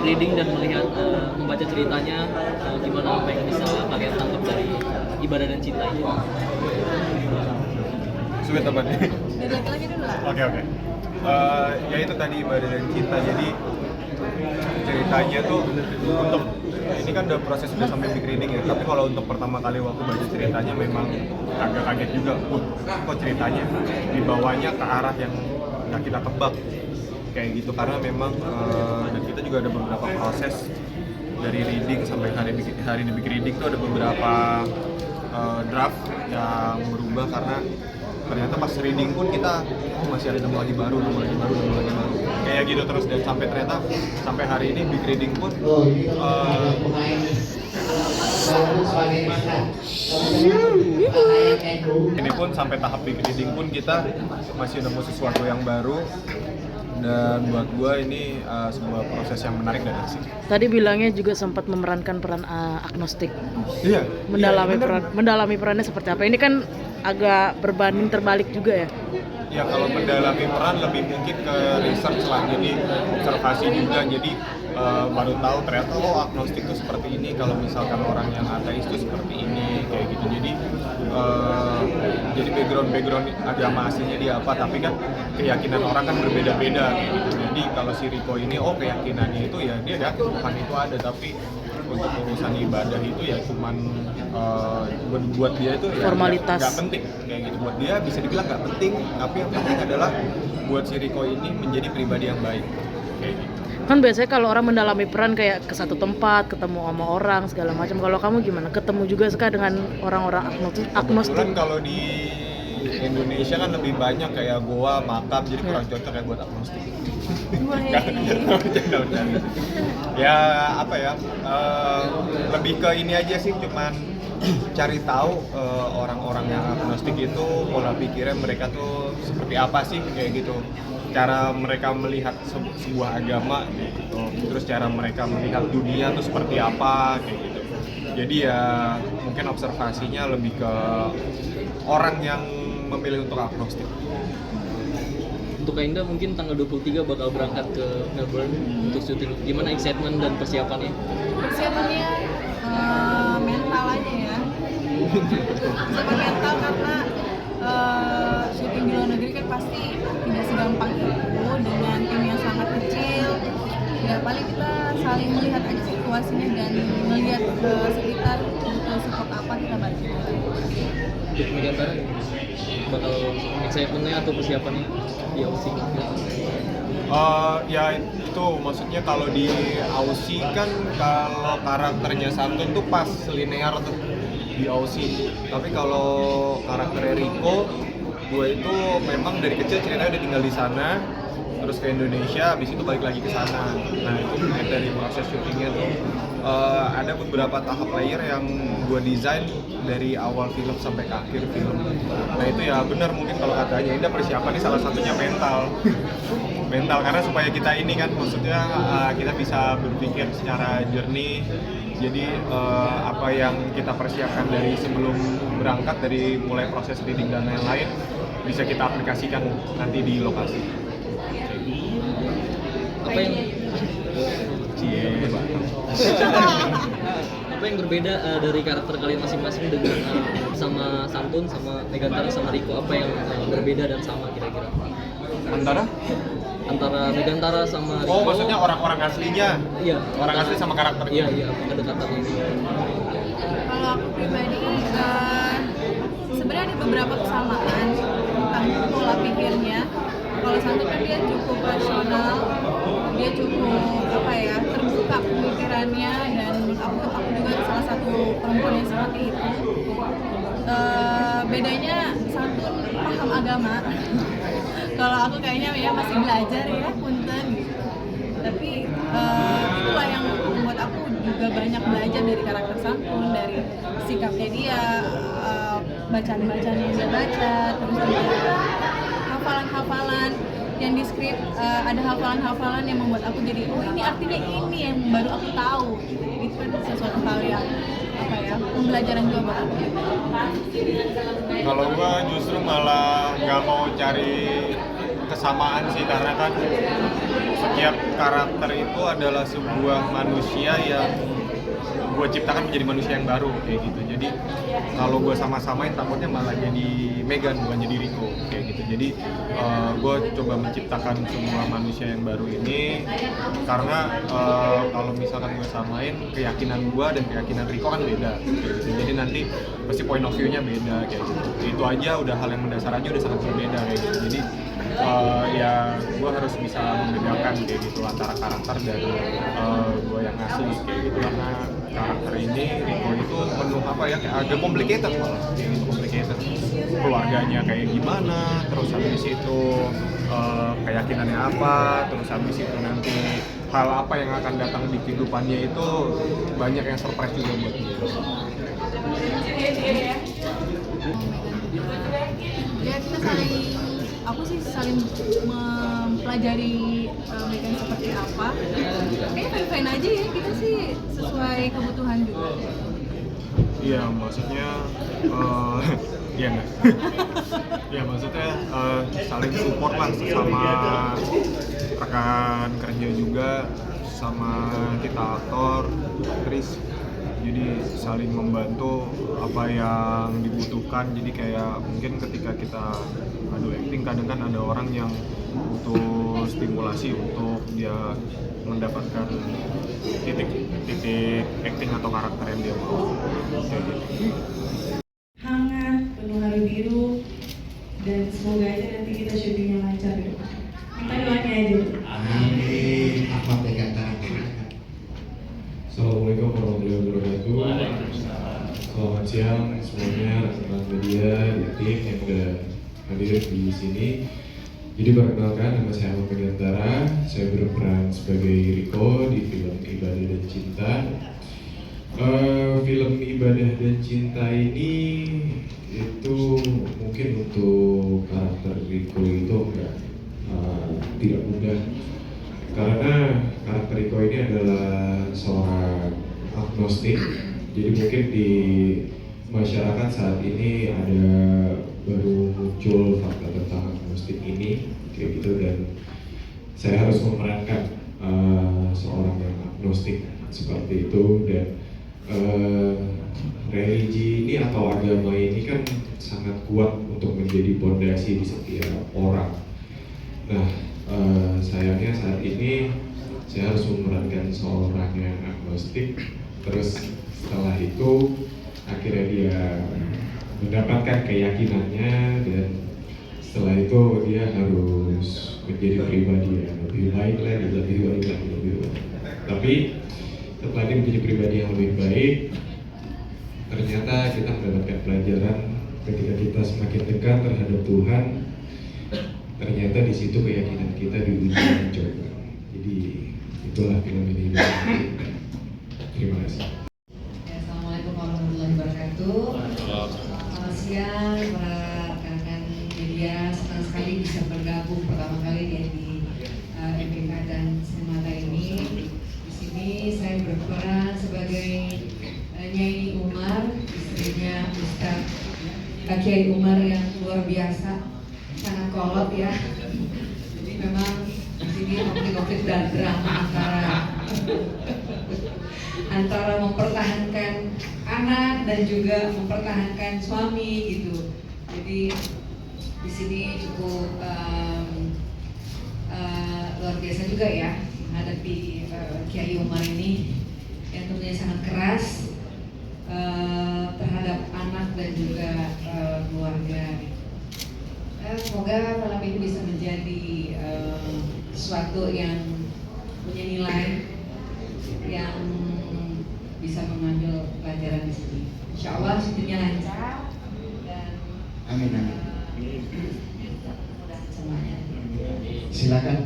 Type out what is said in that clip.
reading dan melihat membaca ceritanya, gimana apa yang bisa kalian tangkap dari Ibadah dan Cinta ini? Sulit apa nih? Dari laki-laki dulu lah. Oke. Ya itu tadi Ibadah dan Cinta. Jadi ceritanya tuh untuk ini kan udah sampai big reading ya. Tapi kalau untuk pertama kali waktu baca ceritanya memang agak kaget juga. Kok ceritanya dibawanya ke arah yang nggak kita tebak kayak gitu, karena memang dan kita juga ada beberapa proses dari reading sampai hari di big reading tuh ada beberapa draft yang berubah karena ternyata pas reading pun kita masih ada nemu lagi baru kayak gitu terus, dan ternyata sampai hari ini big reading pun ini pun sampai tahap big reading pun kita masih nemu sesuatu yang baru, dan buat gua ini sebuah proses yang menarik dan asik. Tadi bilangnya juga sempat memerankan peran agnostik. Iya. Mendalami perannya seperti apa? Ini kan agak berbanding terbalik juga ya. Ya kalau mendalami peran lebih mungkin ke research lah, jadi observasi juga, jadi baru tahu ternyata agnostik itu seperti ini, kalau misalkan orang yang ateis itu seperti ini kayak gitu. Jadi background agama aslinya dia apa, tapi kan keyakinan orang kan berbeda-beda kayak gitu. Jadi kalau si Riko ini keyakinannya itu ya dia yakin Tuhan itu ada, tapi untuk urusan ibadah itu ya cuman buat dia itu ya formalitas, nggak penting kayak gitu. Buat dia bisa dibilang nggak penting, tapi yang penting adalah buat si Riko ini menjadi pribadi yang baik kayak gitu. Kan biasanya kalau orang mendalami peran kayak ke satu tempat, ketemu sama orang segala macam. Kalau kamu gimana? Ketemu juga suka dengan orang-orang agnostik? Kebetulan kalau di Indonesia kan lebih banyak kayak goa, makam, jadi kurang cocok ya buat agnostik. Ya apa ya, lebih ke ini aja sih, cuman cari tahu orang-orang yang agnostik itu pola pikirnya mereka tuh seperti apa sih kayak gitu, cara mereka melihat sebuah agama gitu, terus cara mereka melihat dunia tuh seperti apa kayak gitu. Jadi ya mungkin observasinya lebih ke orang yang memilih untuk agnostik. Untuk Kak Indah mungkin tanggal 23 bakal berangkat ke Melbourne untuk syuting. Gimana excitement dan persiapannya? Persiapannya mental aja ya. Persiapan mental karena syuting di luar negeri kan pasti tidak segampang itu dengan tim yang sangat kecil. Ya paling kita saling melihat aja situasinya dan melihat sekitar butuh support apa kita bantu. Untuk Megantara bakal excitementnya atau persiapannya di Aussie? Ya itu maksudnya kalau di Aussie kan kalau karakternya Santun tuh pas linear tuh di Aussie, tapi kalau karakter Riko, gue itu memang dari kecil ceritanya udah tinggal di sana, terus ke Indonesia, habis itu balik lagi ke sana. Nah itu dari proses syutingnya tuh ada beberapa tahap layer yang gue desain dari awal film sampai ke akhir film. Nah itu ya benar, mungkin kalau katanya Indah persiapan ini salah satunya mental karena supaya kita ini kan maksudnya kita bisa berpikir secara jernih. Jadi apa yang kita persiapkan dari sebelum berangkat, dari mulai proses reading dan lain-lain, bisa kita aplikasikan nanti di lokasi. Apa yang apa yang berbeda dari karakter kalian masing-masing dengan sama Santun, sama Megantara, sama Riko? Apa yang berbeda dan sama kira-kira? Antara Megantara sama Riko? Oh maksudnya orang-orang aslinya? Iya. Orang asli sama karakternya? Iya, kedekatannya ini. Kalau aku pribadi sebenarnya ada beberapa kesamaan tentang pola pikirnya. Kalau Santun kan dia cukup rasional, dia cukup terbuka pemikirannya, dan aku juga salah satu perempuan yang seperti itu. Bedanya Santun paham agama. Kalau aku kayaknya ya masih belajar ya, punten gitu. Tapi itulah yang membuat aku juga banyak belajar dari karakter Santun, dari sikapnya dia, bacaan-bacaan yang dia baca, terus juga hafalan-hafalan yang di skrip, ada hafalan-hafalan yang membuat aku jadi ini artinya ini yang baru aku tahu. Itu kan sesuatu hal yang pembelajaran juga buat aku. Kalau gua justru malah nggak mau cari kesamaan sih, karena kan setiap karakter itu adalah sebuah manusia yang gue ciptakan menjadi manusia yang baru kayak gitu. Jadi kalau gue sama-samain takutnya malah jadi Megan bukan jadi Rico kayak gitu. Jadi gue coba menciptakan semua manusia yang baru ini karena kalau misalkan gue samain keyakinan gue dan keyakinan Rico kan beda kayak gitu. Jadi nanti pasti point of view-nya beda kayak gitu. Itu aja udah hal yang mendasar aja udah sangat berbeda kayak gitu. Jadi ya gue harus bisa membedakan kayak gitu antara karakter dan gue yang asli kayak gitu, karena karakter ini Rico itu penuh apa ya, kayak agak complicated malah kayak gitu, complicated keluarganya kayak gimana, terus habis itu keyakinannya apa, terus habis itu nanti hal apa yang akan datang di kehidupannya itu banyak yang surprise juga buat dia. Ya kita saling, aku sih saling mempelajari Megan seperti apa. Kayaknya fine-fine aja ya, kita sih sesuai kebutuhan juga. Iya, maksudnya iya nggak? Ya maksudnya saling support lah sama rekan kerja juga, sama kita aktor, aktris. Jadi saling membantu apa yang dibutuhkan. Jadi kayak mungkin ketika kita adu acting, kadang kan ada orang yang butuh stimulasi untuk dia mendapatkan titik acting atau karakter yang dia mau kayak gitu. Hangat, penuh hari biru, dan semoga aja nanti kita syutingnya lancar ya. Minta doanya aja. Amin. Apa pegang tangan? Assalamualaikum warahmatullahi wabarakatuh. Selamat siang semuanya, rekan media, tim yang udah hadir di sini. Jadi perkenalkan, nama saya Ahmad Megantara. Saya berperan sebagai Rico di film Ibadah dan Cinta. Film Ibadah dan Cinta ini itu mungkin untuk karakter Rico itu tidak mudah, karena karakter Rico ini adalah seorang agnostik. Jadi mungkin di masyarakat saat ini ada baru muncul fakta tentang agnostik ini kayak gitu, dan saya harus memerankan seorang yang agnostik seperti itu. Dan religi ini atau agama ini kan sangat kuat untuk menjadi pondasi di setiap orang. Nah, sayangnya saat ini saya harus memerankan seorang yang agnostik. Terus setelah itu akhirnya dia mendapatkan keyakinannya, dan setelah itu dia harus menjadi pribadi yang lebih baik lagi, lebih baik. Tapi setelah dia menjadi pribadi yang lebih baik, ternyata kita mendapatkan pelajaran ketika kita semakin dekat terhadap Tuhan. Ternyata di situ keyakinan kita diuji dan coba. Jadi itulah film ini. Terima kasih. Assalamualaikum warahmatullahi wabarakatuh. Selamat siang para rekan-rekan media. Senang sekali bisa bergabung pertama kali di MPK dan Sinemata ini. Di sini saya berperan sebagai Nyai Umar, istrinya Ustaz Kiai Umar yang luar biasa, sangat kolot ya. Jadi memang di sini konflik-konflik dan drama antara mempertahankan anak dan juga mempertahankan suami gitu. Jadi di sini cukup luar biasa juga ya menghadapi Kiai Umar ini yang tentunya sangat keras terhadap anak dan juga keluarga. Semoga malam ini bisa menjadi sesuatu yang punya nilai, yang bisa mengambil pelajaran di sini. Insya Allah syutingnya lancar dan Amin. mudah-mudahan semuanya. Silakan.